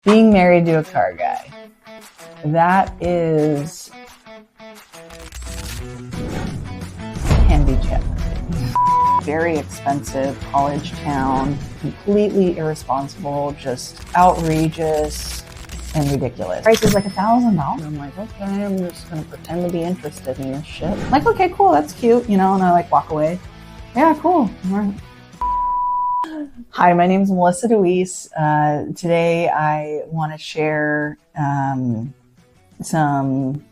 Being married to a car guy. That is, can be challenging. Very expensive college town, completely irresponsible, just outrageous and ridiculous. Price is like $1,000. I'm like, okay, I'm just gonna pretend to be interested in this shit. I'm like, okay, cool, that's cute, you know, and I like walk away. Yeah, cool. Hi, my name is Melissa DeWeese. Today I want to share some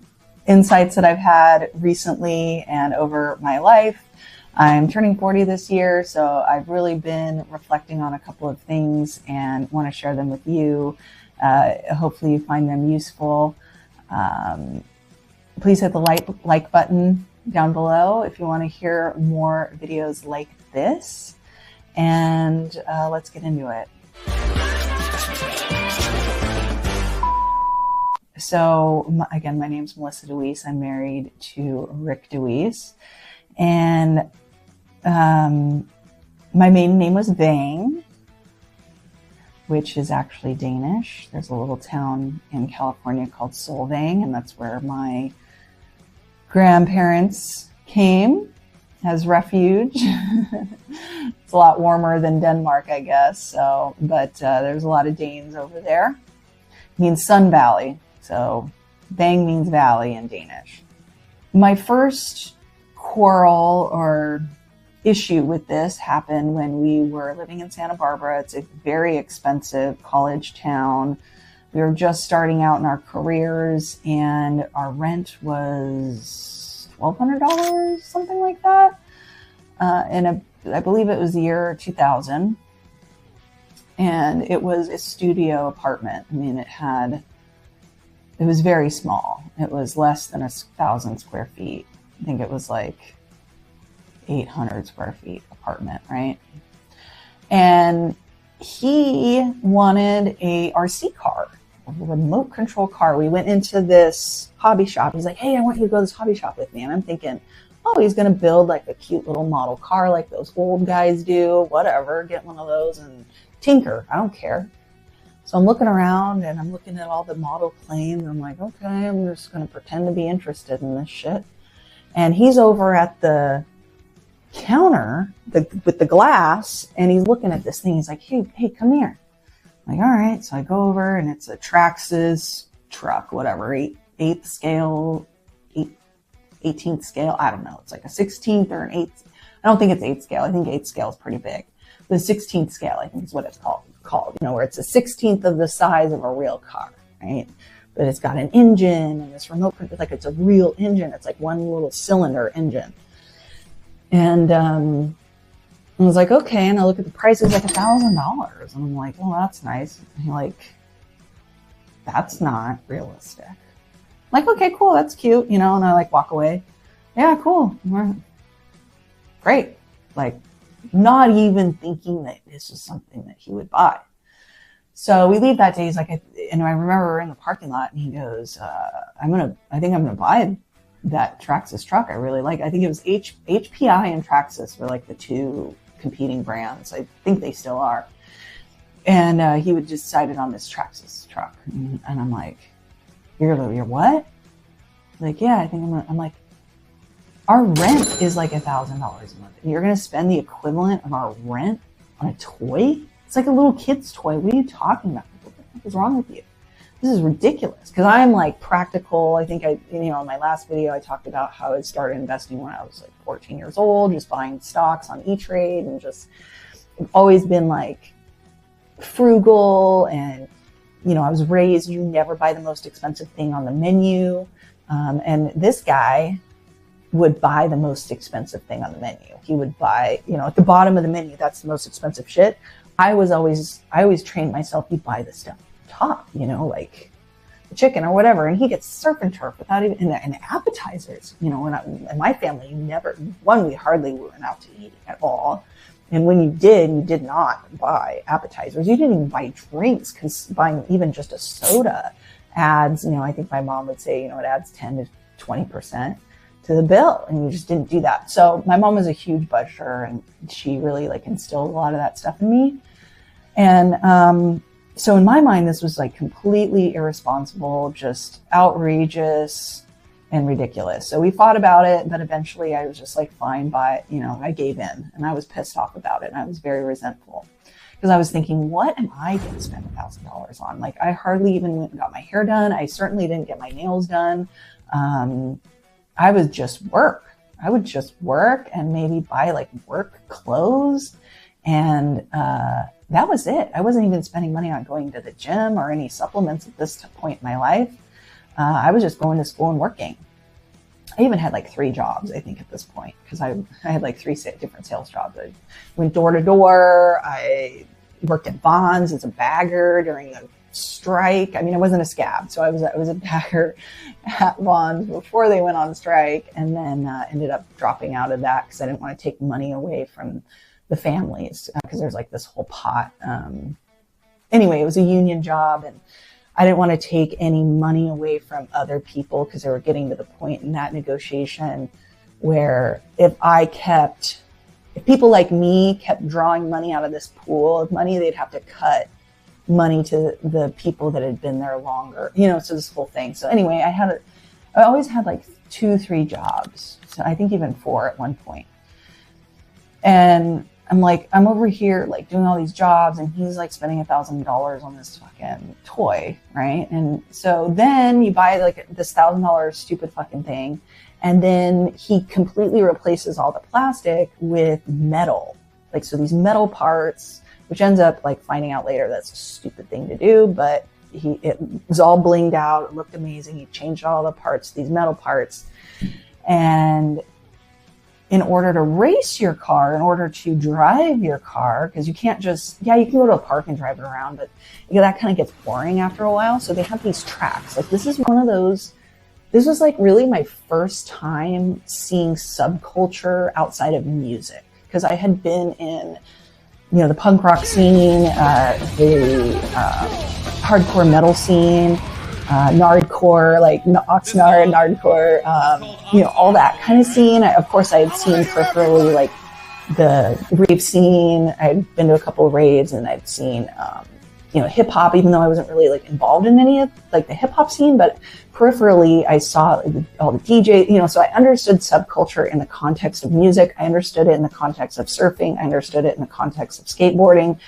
insights that I've had recently and over my life. I'm turning 40 this year, so I've really been reflecting on a couple of things and want to share them with you. Hopefully you find them useful. Please hit the like button down below if you want to hear more videos like this. And let's get into it. So again, my name's Melissa DeWeese. I'm married to Rick DeWeese. And my maiden name was Vang, which is actually Danish. There's a little town in California called Solvang, and that's where my grandparents came as refuge. It's a lot warmer than Denmark, I guess. So, but there's a lot of Danes over there. It means Sun Valley. So Vang means valley in Danish. My first quarrel or issue with this happened when we were living in Santa Barbara. It's a very expensive college town. We were just starting out in our careers and our rent was $1,200, something like that. And I believe it was the year 2000. And it was a studio apartment. I mean, it was very small. It was less than 1,000 square feet. I think it was like 800 square feet apartment, right? And he wanted a RC car, a remote control car. We went into this hobby shop. He's like, hey, I want you to go to this hobby shop with me. And I'm thinking, oh, he's going to build like a cute little model car like those old guys do, whatever, get one of those and tinker. I don't care. So I'm looking around and I'm looking at all the model planes. I'm like, okay, I'm just going to pretend to be interested in this shit. And he's over at the counter with the glass and he's looking at this thing. He's like, hey, come here. I'm like, all right. So I go over and it's a Traxxas truck, whatever, 8th scale, 18th scale. I don't know. It's like a 16th or an 8th. I don't think it's 8th scale. I think 8th scale is pretty big. The 16th scale, I think is what it's called, you know, where it's a 16th of the size of a real car, right? But it's got an engine and this remote, like it's a real engine. It's like one little cylinder engine. And I was like, okay. And I look at the price, it's like $1,000. And I'm like, well, that's nice. And like, that's not realistic. I'm like, okay, cool. That's cute. You know, and I like walk away. Yeah, cool. Great. Like not even thinking that this was something that he would buy. So we leave that day. He's like, and I remember we're in the parking lot and he goes, I think I'm going to buy that Traxxas truck. I really like, I think it was HPI and Traxxas were like the two competing brands. I think they still are. And he would decided on this Traxxas truck. And I'm like, you're what? Like, yeah, I think I'm like, our rent is like $1,000 a month. And you're going to spend the equivalent of our rent on a toy? It's like a little kid's toy. What are you talking about? What the heck is wrong with you? This is ridiculous. Because I'm like practical. I think in my last video, I talked about how I started investing when I was like 14 years old, just buying stocks on E-Trade and just I've always been like frugal. And, you know, I was raised, you never buy the most expensive thing on the menu. And this guy would buy the most expensive thing on the menu. He would buy, you know, at the bottom of the menu, that's the most expensive shit. I always trained myself, you buy the stuff top, you know, like the chicken or whatever. And he gets surf and turf without even, and appetizers, you know, in my family, we hardly went out to eat at all. And when you did not buy appetizers. You didn't even buy drinks because buying even just a soda adds, you know, I think my mom would say, you know, it adds 10 to 20% to the bill, and you just didn't do that. So my mom was a huge budgeter and she really like instilled a lot of that stuff in me. And So in my mind, this was like completely irresponsible, just outrageous and ridiculous. So we fought about it, but eventually I was just like, fine, by, I gave in, and I was pissed off about it. And I was very resentful because I was thinking, what am I going to spend $1,000 on? Like, I hardly even went and got my hair done. I certainly didn't get my nails done. I would just work. I would just work and maybe buy like work clothes. And, that was it. I wasn't even spending money on going to the gym or any supplements at this point in my life. I was just going to school and working. I even had like 3 jobs, I think, at this point, because I had like 3 different sales jobs. I went door to door. I worked at Vons as a bagger during the strike. I mean, I wasn't a scab, so I was a bagger at Vons before they went on strike, and then ended up dropping out of that because I didn't want to take money away from the families, because there's like this whole pot. Anyway, it was a union job, and I didn't want to take any money away from other people because they were getting to the point in that negotiation where if people like me kept drawing money out of this pool of money, they'd have to cut money to the people that had been there longer, so this whole thing. So anyway, I always had like 2-3 jobs. So I think even 4 at one point. And I'm over here like doing all these jobs, and he's like spending $1,000 on this fucking toy, right? And so then you buy like this $1,000 stupid fucking thing, and then he completely replaces all the plastic with metal. Like, so these metal parts, which ends up like finding out later that's a stupid thing to do, but it was all blinged out. It looked amazing. He changed all the parts, these metal parts, and in order to race your car, in order to drive your car, because you can't just, you can go to a park and drive it around, but that kind of gets boring after a while. So they have these tracks. Like, this is one of those, this was like really my first time seeing subculture outside of music, because I had been in, the punk rock scene, the hardcore metal scene, nardcore, like Oxnard, nardcore, all that kind of scene. Of course, I had seen peripherally like the rave scene. I had been to a couple of raves, and I'd seen, hip hop, even though I wasn't really like involved in any of like the hip hop scene, but peripherally I saw all the DJs, so I understood subculture in the context of music. I understood it in the context of surfing. I understood it in the context of skateboarding.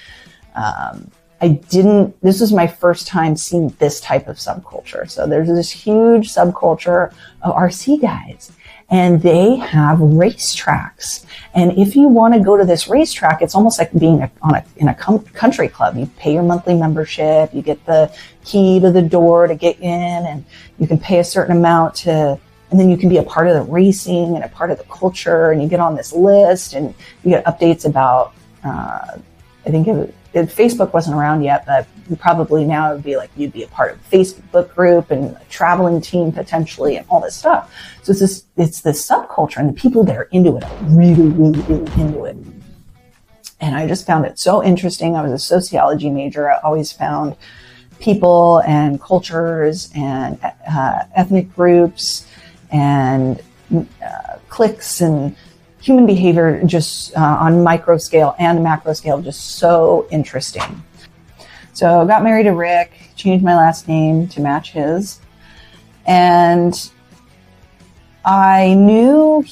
This was my first time seeing this type of subculture. So there's this huge subculture of RC guys, and they have racetracks. And if you want to go to this racetrack, it's almost like being in a country club. You pay your monthly membership, you get the key to the door to get in, and you can pay a certain amount and then you can be a part of the racing and a part of the culture, and you get on this list, and you get updates about, I think Facebook wasn't around yet, but probably now it would be like you'd be a part of a Facebook group and a traveling team potentially and all this stuff. So it's this subculture, and the people that are into it are really, really, really into it. And I just found it so interesting. I was a sociology major. I always found people and cultures and ethnic groups and cliques and human behavior just on micro scale and macro scale, just so interesting. So I got married to Rick, changed my last name to match his. And I knew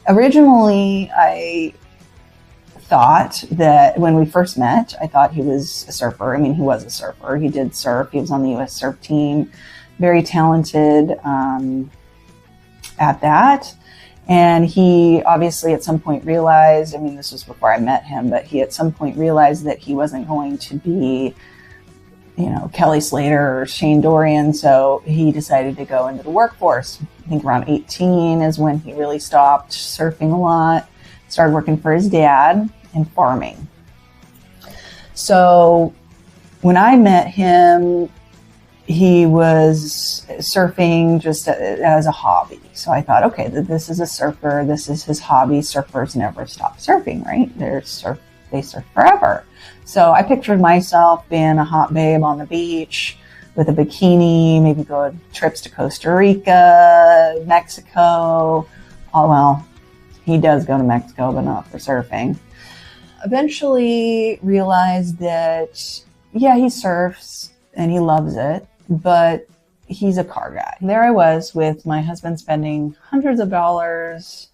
originally I thought that when we first met, I thought he was a surfer. I mean, he was a surfer. He did surf. He was on the U.S. surf team, very talented at that. And he obviously at some point realized, I mean, this was before I met him, but he at some point realized that he wasn't going to be, Kelly Slater or Shane Dorian. So he decided to go into the workforce. I think around 18 is when he really stopped surfing a lot, started working for his dad and farming. So when I met him, he was surfing just as a hobby. So I thought, okay, this is a surfer. This is his hobby. Surfers never stop surfing, right? They surf forever. So I pictured myself being a hot babe on the beach with a bikini, maybe go on trips to Costa Rica, Mexico. Oh, well, he does go to Mexico, but not for surfing. eventually realized that, yeah, he surfs and he loves it, but he's a car guy. There I was with my husband spending hundreds of dollars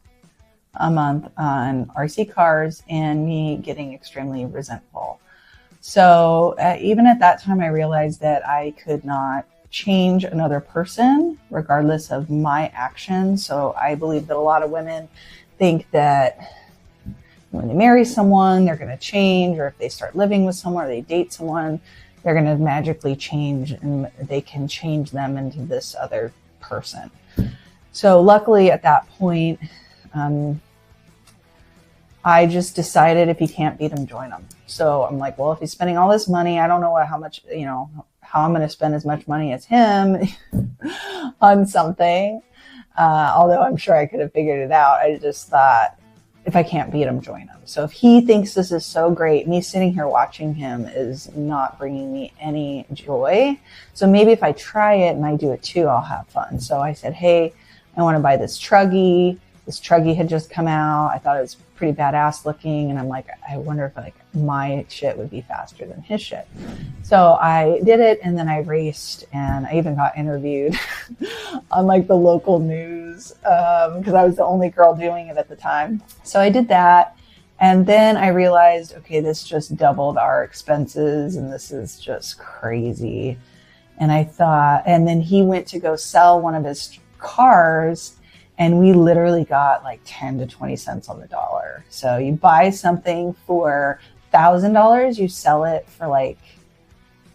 a month on RC cars and me getting extremely resentful. So even at that time, I realized that I could not change another person regardless of my actions. So I believe that a lot of women think that when they marry someone, they're going to change, or if they start living with someone or they date someone, they're going to magically change and they can change them into this other person. So luckily at that point, I just decided if he can't beat him, join him. So I'm like, well, if he's spending all this money, I don't know how much, how I'm going to spend as much money as him on something. Although I'm sure I could have figured it out. I just thought, if I can't beat him, join him. So if he thinks this is so great, me sitting here watching him is not bringing me any joy. So maybe if I try it and I do it too, I'll have fun. So I said, hey, I want to buy this truggy. This truggy had just come out. I thought it was pretty badass looking. And I'm like, I wonder if my shit would be faster than his shit. So I did it, and then I raced, and I even got interviewed on the local news because I was the only girl doing it at the time. So I did that. And then I realized, okay, this just doubled our expenses and this is just crazy. And I thought, and then he went to go sell one of his cars, and we literally got 10 to 20 cents on the dollar. So you buy something for $1,000, you sell it for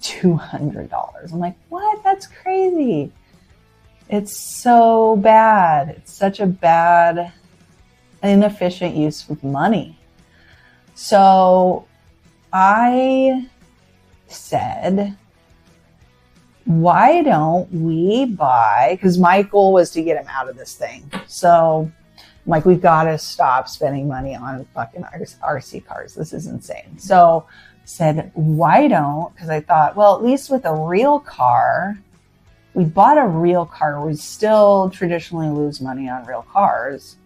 $200. I'm like, what? That's crazy. It's so bad. It's such a bad, inefficient use of money. So I said, why don't we buy, because my goal was to get him out of this thing. So I'm like, we've got to stop spending money on fucking RC cars. This is insane. So I said, why don't, because I thought, well, at least with a real car, we bought a real car. We still traditionally lose money on real cars,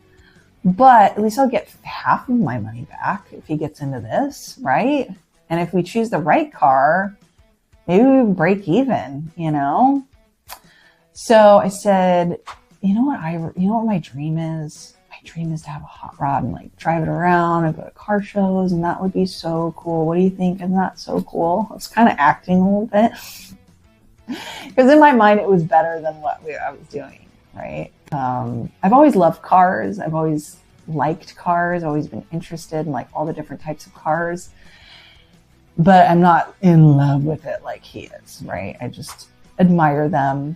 but at least I'll get half of my money back if he gets into this, right? And if we choose the right car, maybe we break even, So I said, you know what my dream is? My dream is to have a hot rod and drive it around and go to car shows, and that would be so cool. What do you think? Isn't that so cool? I was kind of acting a little bit because in my mind it was better than what I was doing, right? I've always loved cars. I've always liked cars. I've always been interested in all the different types of cars. But I'm not in love with it like he is, right? I just admire them.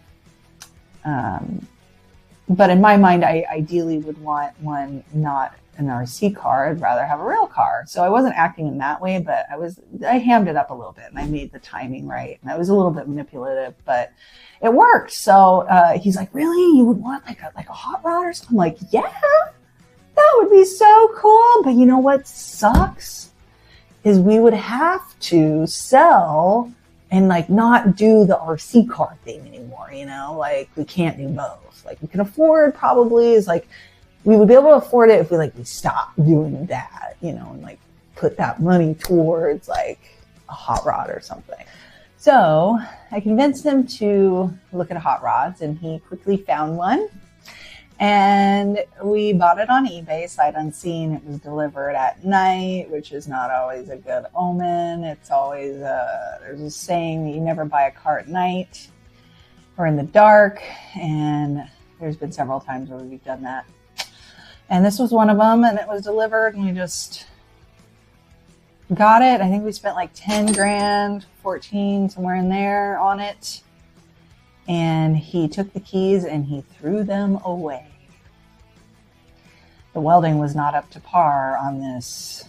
But in my mind, I ideally would want one, not an RC car. I'd rather have a real car. So I wasn't acting in that way, but I hammed it up a little bit and I made the timing right. And I was a little bit manipulative, but it worked. So he's like, really? You would want like a hot rod or something? I'm like, yeah, that would be so cool. But you know what sucks? Is we would have to sell and not do the RC car thing anymore, we can't do both. We can afford probably is we would be able to afford it if we stopped doing that, and put that money towards a hot rod or something. So I convinced him to look at hot rods, and he quickly found one. And we bought it on eBay, sight unseen. It was delivered at night, which is not always a good omen. It's always, there's a saying that you never buy a car at night or in the dark. And there's been several times where we've done that. And this was one of them, and it was delivered, and we just got it. I think we spent 10 grand, 14, somewhere in there on it. And he took the keys and he threw them away. The welding was not up to par on this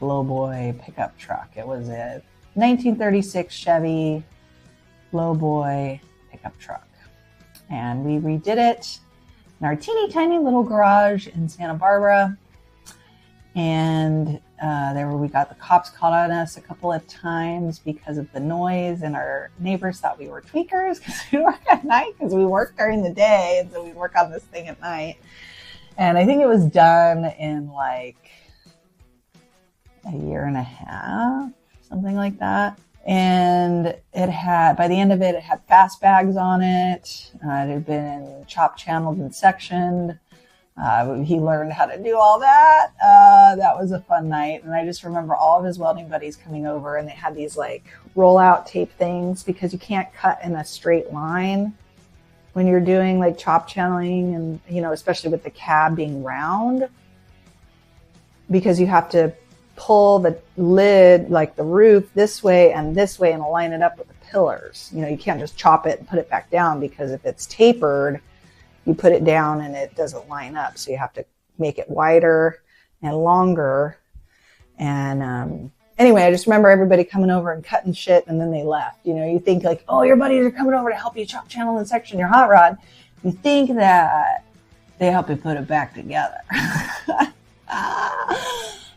lowboy pickup truck. It was a 1936 Chevy lowboy pickup truck. And we redid it in our teeny tiny little garage in Santa Barbara. And we got the cops called on us a couple of times because of the noise, and our neighbors thought we were tweakers because we work at night, because we work during the day, and so we work on this thing at night. And I think it was done in a year and a half, something like that. And it had, by the end of it, it had fast bags on it. It had been chop channeled and sectioned. He learned how to do all that. That was a fun night. And I just remember all of his welding buddies coming over, and they had these like rollout tape things, because you can't cut in a straight line when you're doing like chop channeling, and, you know, especially with the cab being round, because you have to pull the lid, like the roof, this way and align it up with the pillars. You know, you can't just chop it and put it back down, because if it's tapered, you put it down and it doesn't line up. So you have to make it wider and longer. And anyway, I just remember everybody coming over and cutting shit, and then they left. You know, you think like, oh, your buddies are coming over to help you chop, channel, and section your hot rod. You think that they help you put it back together.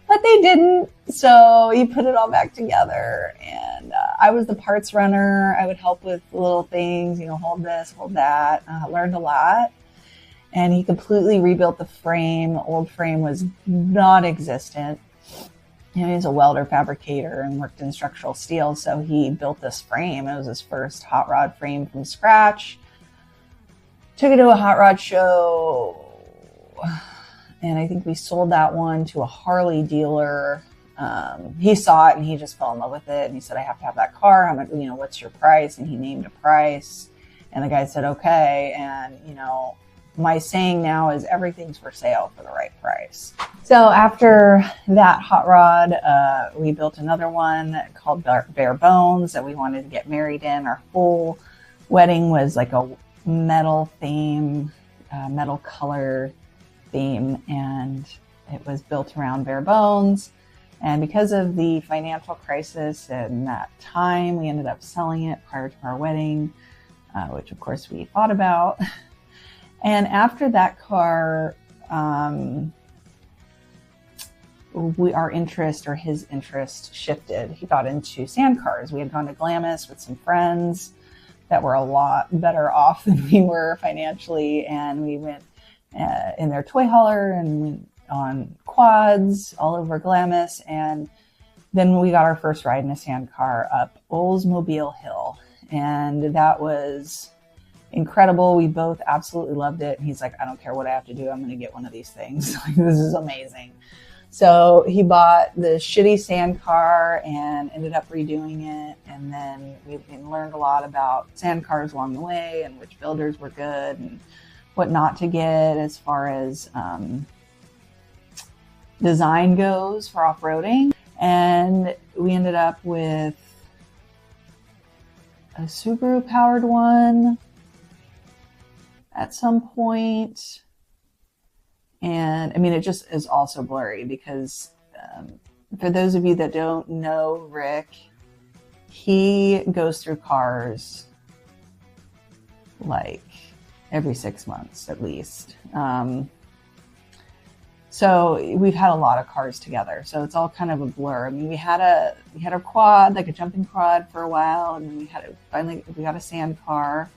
But they didn't. So you put it all back together. And I was the parts runner. I would help with little things, you know, hold this, hold that. Learned a lot. And he completely rebuilt the frame. The old frame was non-existent. You know, he's a welder fabricator and worked in structural steel. So he built this frame. It was his first hot rod frame from scratch. Took it to a hot rod show. And I think we sold that one to a Harley dealer. He saw it and he just fell in love with it. And he said, I have to have that car. How much, you know, what's your price? And he named a price. And the guy said, okay. And, you know, my saying now is everything's for sale for the right price. So after that hot rod, we built another one called Bare Bones that we wanted to get married in. Our whole wedding was like a metal theme, metal color theme, and it was built around bare bones. And because of the financial crisis in that time, we ended up selling it prior to our wedding, which of course we thought about. And after that car, our interest, or his interest, shifted. He got into sand cars. We had gone to Glamis with some friends that were a lot better off than we were financially, and we went in their toy hauler and went on quads all over Glamis. And then we got our first ride in a sand car up Oldsmobile Hill. And that was incredible. We both absolutely loved it. And he's like, I don't care what I have to do. I'm going to get one of these things. Like, this is amazing. So he bought the shitty sand car and ended up redoing it. And then we learned a lot about sand cars along the way, and which builders were good and what not to get as far as design goes for off-roading. And we ended up with a Subaru powered one at some point. And I mean, it just is also blurry because for those of you that don't know Rick, he goes through cars like every 6 months at least. So we've had a lot of cars together. So it's all kind of a blur. I mean, we had a quad, like a jumping quad for a while. And then we got a sand car.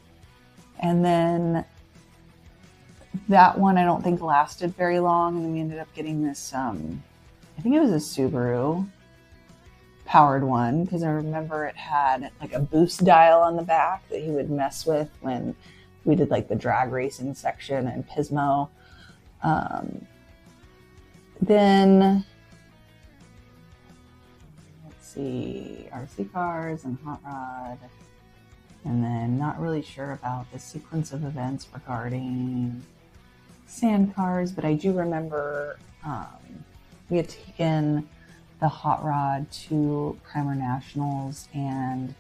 And then that one I don't think lasted very long. And then we ended up getting this, I think it was a Subaru powered one, because I remember it had like a boost dial on the back that he would mess with when we did like the drag racing section and Pismo. Then, let's see, RC cars and hot rod. And then not really sure about the sequence of events regarding sand cars, but I do remember we had taken the hot rod to Primer Nationals and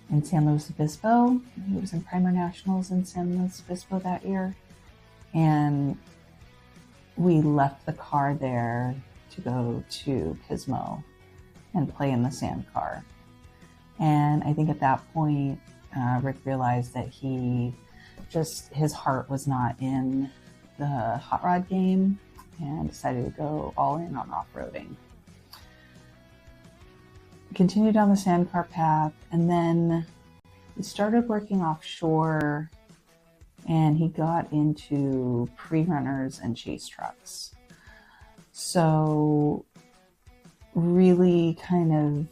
in San Luis Obispo. He was in Primer Nationals in San Luis Obispo that year. And we left the car there to go to Pismo and play in the sand car. And I think at that point, Rick realized that his heart was not in the hot rod game and decided to go all in on off-roading. Continued down the sand car path, and then he started working offshore, and he got into pre-runners and chase trucks. So really kind of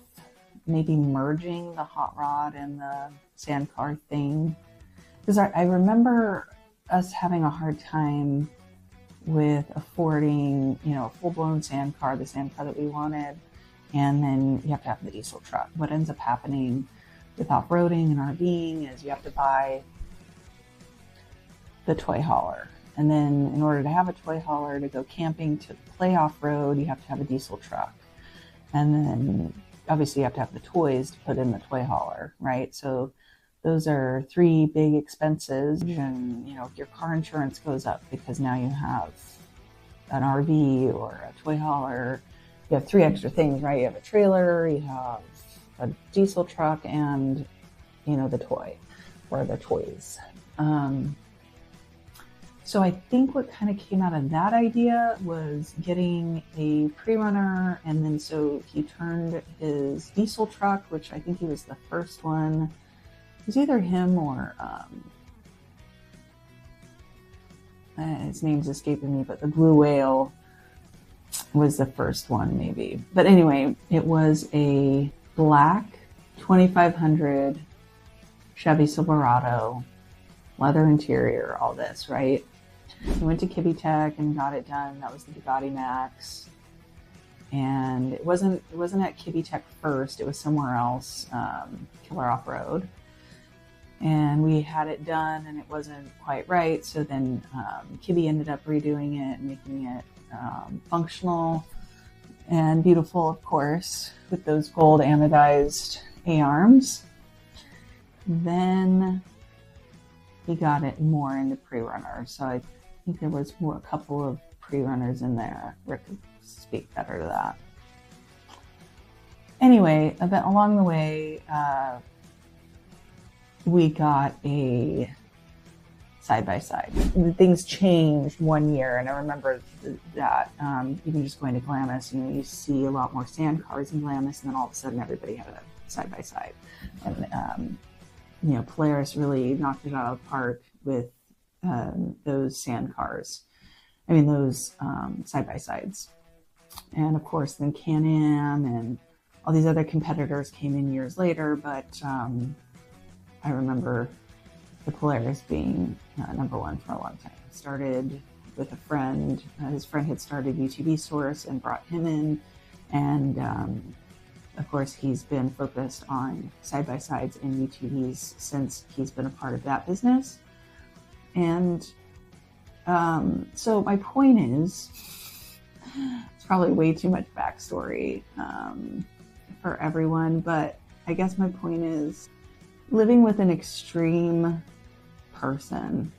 maybe merging the hot rod and the sand car thing. Because I remember us having a hard time with affording, a full-blown sand car, the sand car that we wanted. And then you have to have the diesel truck. What ends up happening with off-roading and RVing is you have to buy the toy hauler. And then in order to have a toy hauler to go camping, to play off-road, you have to have a diesel truck. And then obviously you have to have the toys to put in the toy hauler, right? So those are three big expenses. And, your car insurance goes up because now you have an RV or a toy hauler. You have three extra things, right? You have a trailer, you have a diesel truck, and, the toy or the toys. So I think what kind of came out of that idea was getting a pre-runner, and then so he turned his diesel truck, which I think he was the first one. It was either him or his name's escaping me, but the Blue Whale was the first one maybe. But anyway, it was a black 2500 Chevy Silverado, leather interior, all this, right? We went to Kibby Tech and got it done. That was the Bugatti Max. And it wasn't at Kibby Tech first. It was somewhere else, Killer Off-Road. And we had it done and it wasn't quite right. So then Kibby ended up redoing it and making it functional and beautiful, of course, with those gold anodized A-arms. Then he got it more into pre-runner. So I think there was a couple of pre-runners in there. Rick could speak better to that. Anyway, along the way, we got a side-by-side. Things changed one year, and I remember that even just going to Glamis, you see a lot more sand cars in Glamis, and then all of a sudden everybody had a side-by-side. And, Polaris really knocked it out of the park with those sand cars. I mean, those side-by-sides. And of course, then Can-Am and all these other competitors came in years later, but I remember the Polaris being number one for a long time. I started with a friend. His friend had started UTV Source and brought him in. And of course, he's been focused on side-by-sides and UTVs since he's been a part of that business. And so my point is, it's probably way too much backstory for everyone, but I guess my point is living with an extreme person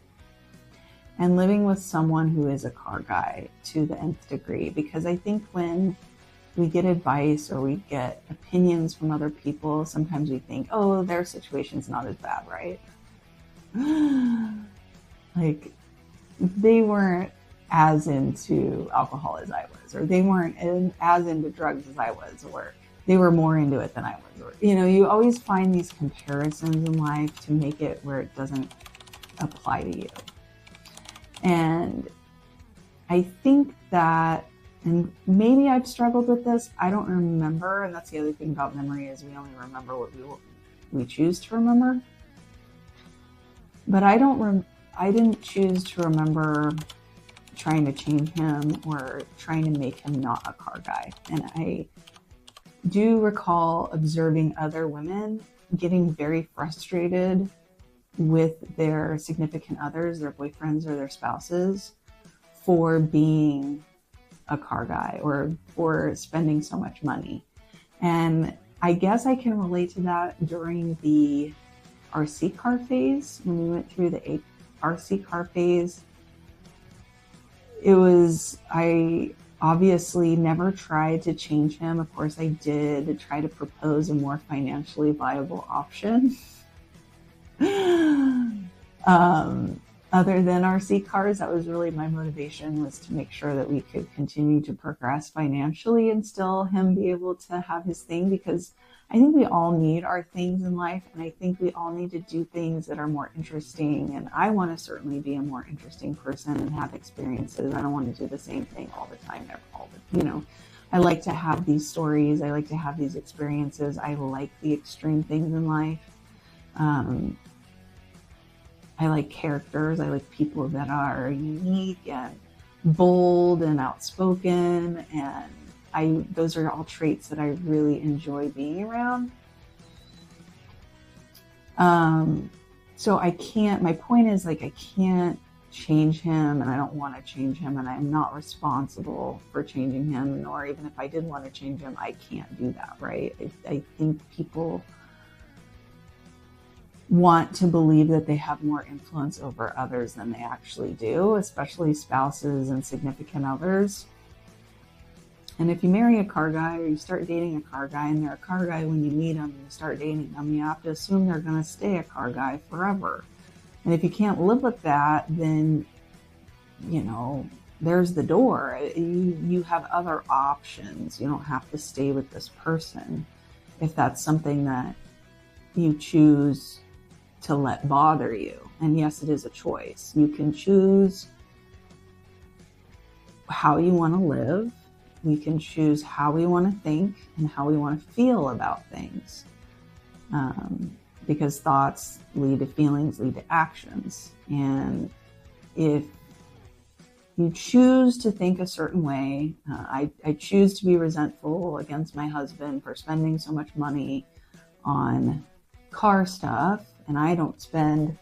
and living with someone who is a car guy to the nth degree, because I think when we get advice or we get opinions from other people, sometimes we think, oh, their situation's not as bad, right? Like, they weren't as into alcohol as I was, or they weren't as into drugs as I was, or they were more into it than I was. Or, you always find these comparisons in life to make it where it doesn't apply to you. And I think that, and maybe I've struggled with this, I don't remember, and that's the other thing about memory is we only remember what we choose to remember. But I didn't choose to remember trying to change him or trying to make him not a car guy. And I do recall observing other women getting very frustrated with their significant others, their boyfriends or their spouses, for being a car guy or for spending so much money. And I guess I can relate to that during the RC car phase. When we went through the RC car phase, I obviously never tried to change him. Of course, I did try to propose a more financially viable option. Other than RC cars, that was really my motivation, was to make sure that we could continue to progress financially and still him be able to have his thing, because I think we all need our things in life, and I think we all need to do things that are more interesting, and I want to certainly be a more interesting person and have experiences. I don't want to do the same thing all the time, I like to have these stories. I like to have these experiences. I like the extreme things in life. I like characters. I like people that are unique and bold and outspoken. And those are all traits that I really enjoy being around. So my point is, like, I can't change him, and I don't want to change him, and I'm not responsible for changing him, nor even if I did want to change him, I can't do that, right? I think people want to believe that they have more influence over others than they actually do, especially spouses and significant others. And if you marry a car guy or you start dating a car guy and they're a car guy when you meet them and you start dating them, you have to assume they're going to stay a car guy forever. And if you can't live with that, then, there's the door. You have other options. You don't have to stay with this person if that's something that you choose to let bother you. And yes, it is a choice. You can choose how you want to live. We can choose how we want to think and how we want to feel about things. Because thoughts lead to feelings, lead to actions. And if you choose to think a certain way, I choose to be resentful against my husband for spending so much money on car stuff, and I don't spend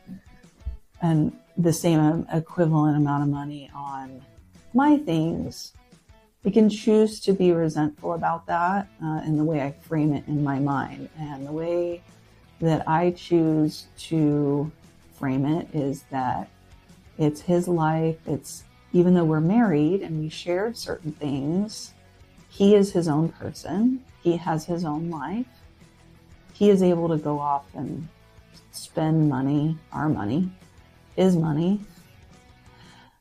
the same equivalent amount of money on my things. I can choose to be resentful about that in the way I frame it in my mind. And the way that I choose to frame it is that it's his life. Even though we're married and we share certain things, he is his own person. He has his own life. He is able to go off and spend money, our money, his money,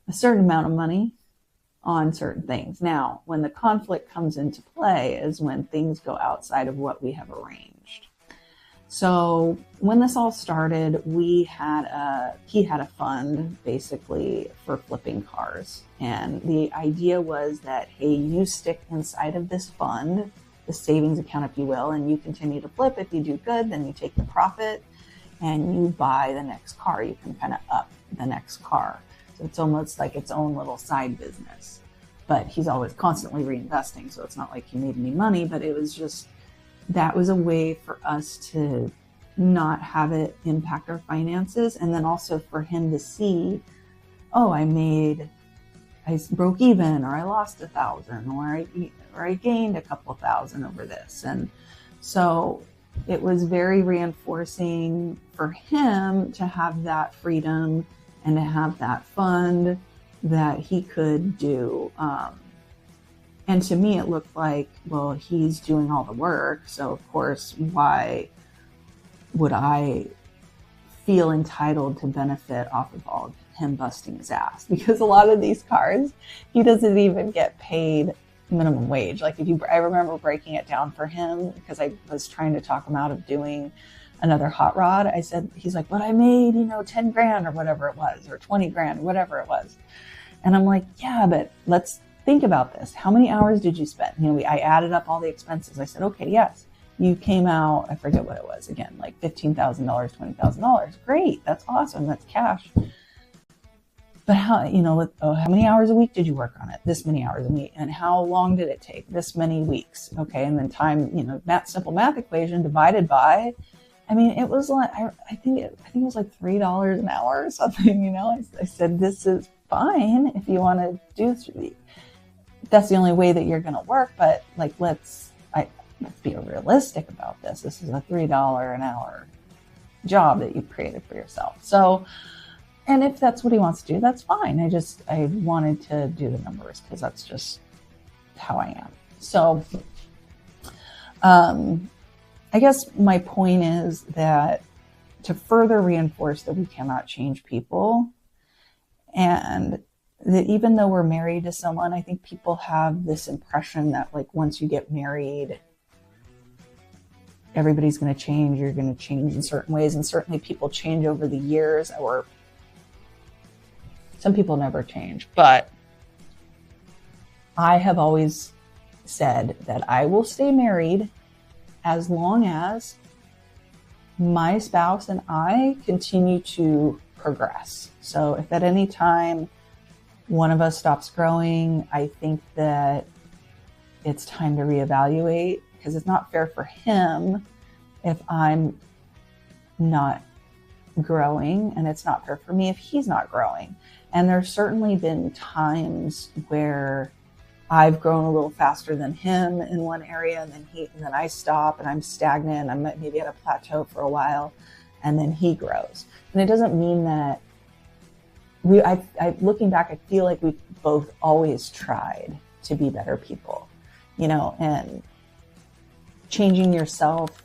a certain amount of money on certain things. Now, when the conflict comes into play is when things go outside of what we have arranged. So when this all started, he had a fund basically for flipping cars. And the idea was that, hey, you stick inside of this fund, the savings account, if you will, and you continue to flip. If you do good, then you take the profit and you buy the next car. You can kind of up the next car. So it's almost like its own little side business. But he's always constantly reinvesting, so it's not like he made any money, but it was just, that was a way for us to not have it impact our finances. And then also for him to see, oh, I broke even, or I lost $1,000, or I gained a couple thousand over this. And so it was very reinforcing for him to have that freedom and to have that fund that he could do. And to me, it looked like, well, he's doing all the work. So of course, why would I feel entitled to benefit off of all of him busting his ass? Because a lot of these cars, he doesn't even get paid minimum wage. Like I remember breaking it down for him because I was trying to talk him out of doing another hot rod. I said, he's like, but I made, 10 grand or whatever it was, or 20 grand, or whatever it was. And I'm like, yeah, but let's think about this. How many hours did you spend? I added up all the expenses. I said, okay, yes, you came out, I forget what it was again, like $15,000, $20,000. Great. That's awesome. That's cash. But how many hours a week did you work on it? This many hours a week. And how long did it take? This many weeks. Okay. And then time, simple math equation divided by, it was like, I think it was like $3 an hour or something, I said, this is fine if you want to do, that's the only way that you're going to work. But like, let's be realistic about this. This is a $3 an hour job that you've created for yourself. So, and if that's what he wants to do, that's fine. I wanted to do the numbers because that's just how I am. So, I guess my point is that to further reinforce that we cannot change people, and that even though we're married to someone, I think people have this impression that like once you get married, everybody's going to change. You're going to change in certain ways. And certainly people change over the years, or some people never change. But I have always said that I will stay married as long as my spouse and I continue to progress. So if at any time one of us stops growing, I think that it's time to reevaluate, because it's not fair for him if I'm not growing, and it's not fair for me if he's not growing. And there's certainly been times where I've grown a little faster than him in one area, and then I stop and I'm stagnant. I'm maybe at a plateau for a while, and then he grows. And it doesn't mean that looking back, I feel like we've both always tried to be better people, and changing yourself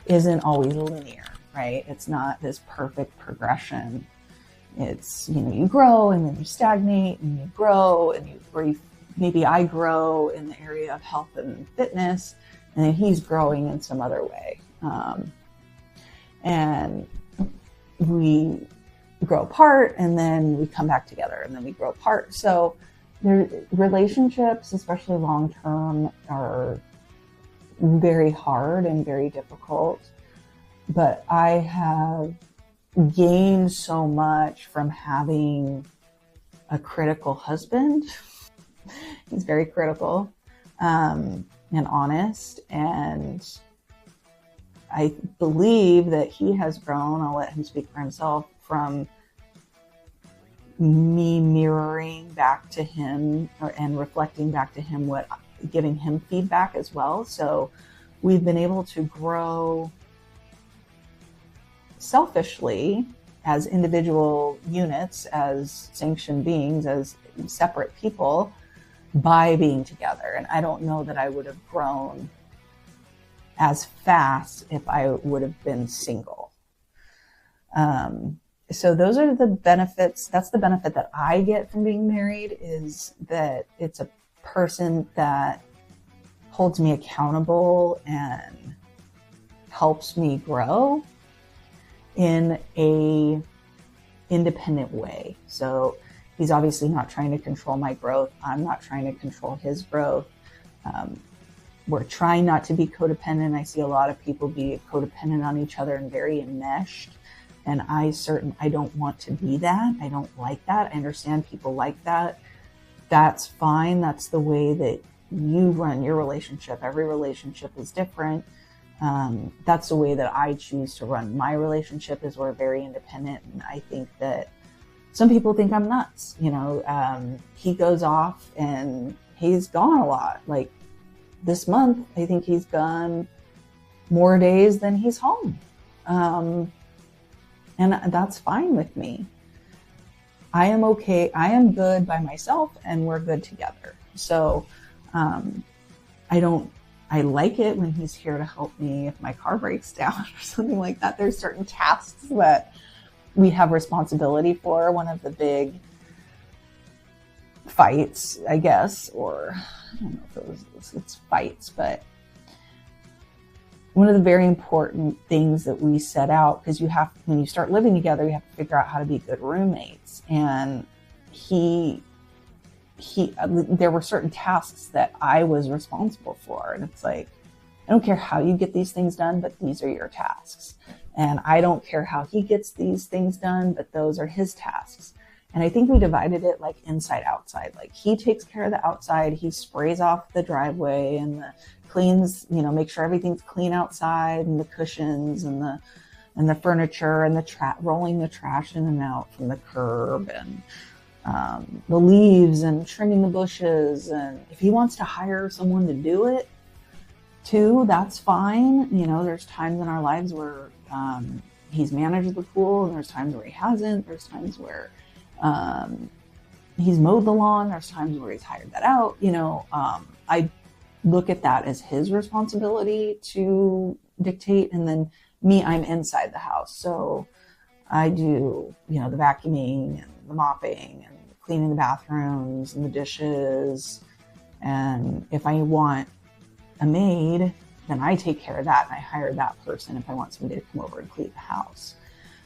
isn't always linear, right? It's not this perfect progression. It's, you grow and then you stagnate and you grow maybe I grow in the area of health and fitness, and then he's growing in some other way. And we grow apart, and then we come back together, and then we grow apart. So relationships, especially long-term, are very hard and very difficult. But I have gained so much from having a critical husband. He's very critical and honest, and I believe that he has grown, I'll let him speak for himself, from me mirroring back to him and reflecting back to him, giving him feedback as well. So we've been able to grow selfishly as individual units, as sanctioned beings, as separate people, by being together. And I don't know that I would have grown as fast if I would have been single. So those are the benefits. That's the benefit that I get from being married, is that it's a person that holds me accountable and helps me grow in a independent way. So he's obviously not trying to control my growth. I'm not trying to control his growth. We're trying not to be codependent. I see a lot of people be codependent on each other and very enmeshed. And I don't want to be that. I don't like that. I understand people like that. That's fine. That's the way that you run your relationship. Every relationship is different. That's the way that I choose to run my relationship, is we're very independent. And I think that some people think I'm nuts. He goes off and he's gone a lot. Like this month, I think he's gone more days than he's home. And that's fine with me. I am okay. I am good by myself, and we're good together. So I like it when he's here to help me if my car breaks down or something like that. There's certain tasks that we have responsibility for. One of the big fights, I guess, or I don't know if it's fights, but one of the very important things that we set out, because when you start living together, you have to figure out how to be good roommates. And there were certain tasks that I was responsible for. And it's like, I don't care how you get these things done, but these are your tasks. And I don't care how he gets these things done, but those are his tasks. And I think we divided it like inside outside. Like he takes care of the outside. He sprays off the driveway and cleans, make sure everything's clean outside, and the cushions and the furniture and rolling the trash in and out from the curb, and the leaves and trimming the bushes. And if he wants to hire someone to do it too, that's fine. There's times in our lives where he's managed the pool, and there's times where he hasn't. There's times where he's mowed the lawn. There's times where he's hired that out. I look at that as his responsibility to dictate. And then me, I'm inside the house. So I do, the vacuuming and the mopping and cleaning the bathrooms and the dishes. And if I want a maid, then I take care of that. And I hire that person if I want somebody to come over and clean the house.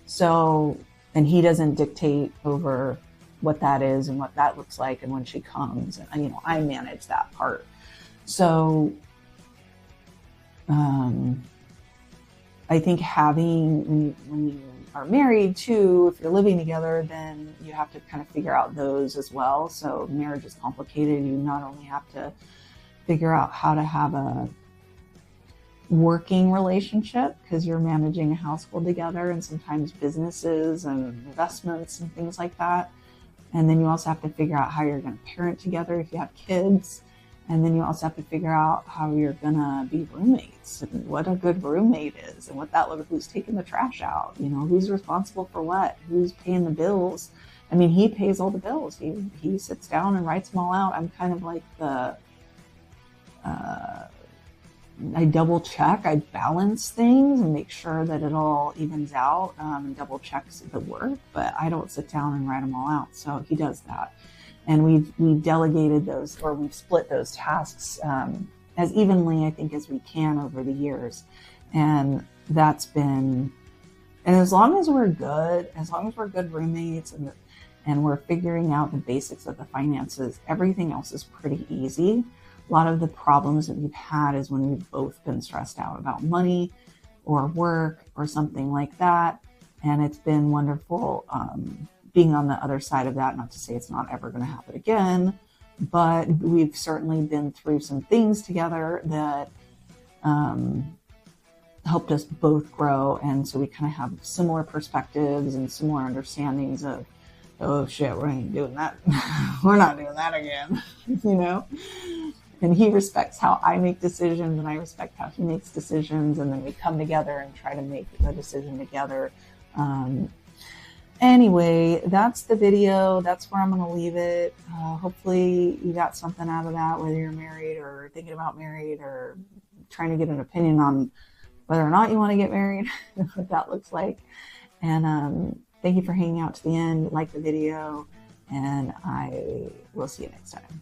So, and he doesn't dictate over what that is and what that looks like and when she comes. And, I manage that part. So I think when you are married too, if you're living together, then you have to kind of figure out those as well. So marriage is complicated. You not only have to figure out how to have a working relationship because you're managing a household together, and sometimes businesses and investments and things like that. And then you also have to figure out how you're going to parent together if you have kids. And then you also have to figure out how you're going to be roommates and what a good roommate is and what that looks, who's taking the trash out, who's responsible for what, who's paying the bills. I mean, he pays all the bills. He sits down and writes them all out. I'm kind of like I double check, I balance things and make sure that it all evens out, and double checks the work, but I don't sit down and write them all out. So he does that. And we've delegated those, or we've split those tasks as evenly, I think, as we can over the years. And that's been, and as long as we're good roommates and we're figuring out the basics of the finances, everything else is pretty easy. A lot of the problems that we've had is when we've both been stressed out about money or work or something like that. And it's been wonderful being on the other side of that. Not to say it's not ever going to happen again, but we've certainly been through some things together that helped us both grow. And so we kind of have similar perspectives and similar understandings of, oh shit, we ain't doing that. We're not doing that again, And he respects how I make decisions, and I respect how he makes decisions. And then we come together and try to make a decision together. Anyway, that's the video. That's where I'm going to leave it. Hopefully you got something out of that, whether you're married or thinking about married or trying to get an opinion on whether or not you want to get married, what that looks like. And thank you for hanging out to the end. Like the video, and I will see you next time.